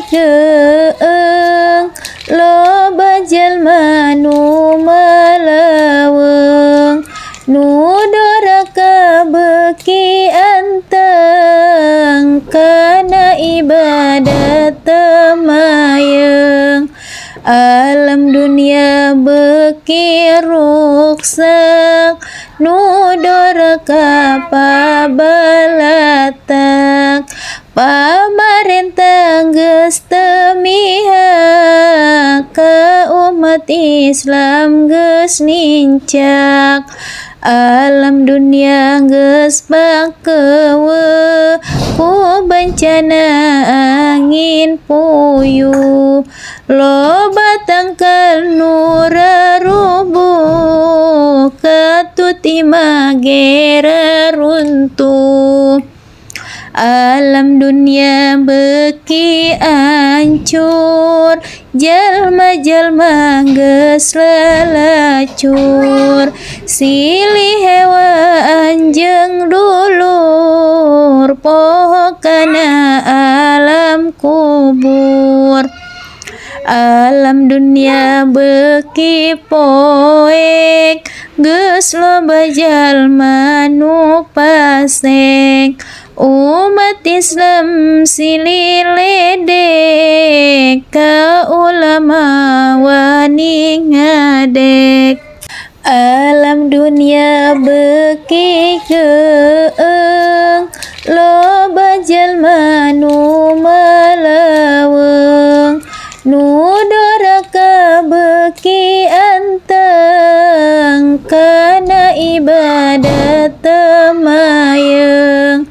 keeng loba jalma nu malaweng nu doraka beki anteng kana ibadah temayeng alam dunia beki ruksak nu doraka pabalatak pamarentah geus teu mihak ka umat Islam geus nincak alam dunia geus pakeueuh ku bencana angin puyuh loba tangkal nu rarubuh katut image reruntuh alam dunia beki ancur jalma-jalma geus lalacur silih hewa anjeung dulur poho kana alam kubur alam dunia beki poek geus loba jalma nu pasek umat Islam silih ledek ka ulama wani ngadek alam dunia beki keeng loba jalma nu malaweng nu doraka beki anteng kana ibadah temayeng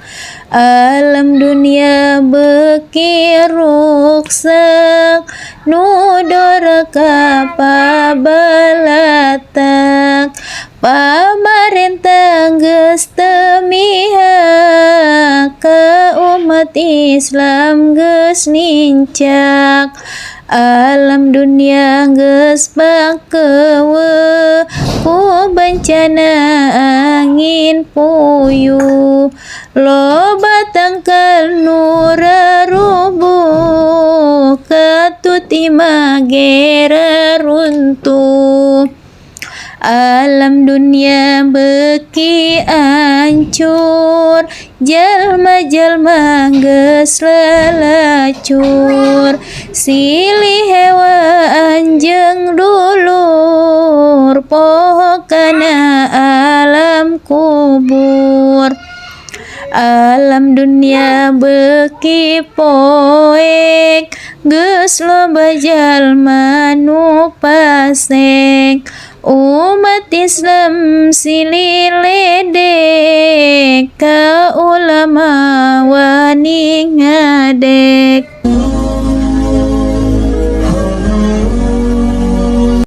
alam dunia beki ruksak nu doraka pabalatak pamarentah geus teu mihak ka umat Islam geus nincak alam dunia geus pakeueuh ku bencana angin puyuh loba tangkal nu rarubuh katut image reruntuh alam dunia beki ancur jalma-jalma geus lalacur silih hewa anjeung dulur poho kana alam kubur alam dunia beki poek geus loba jalma nu pasek umat Islam silih ledek ka ulama wani ngadek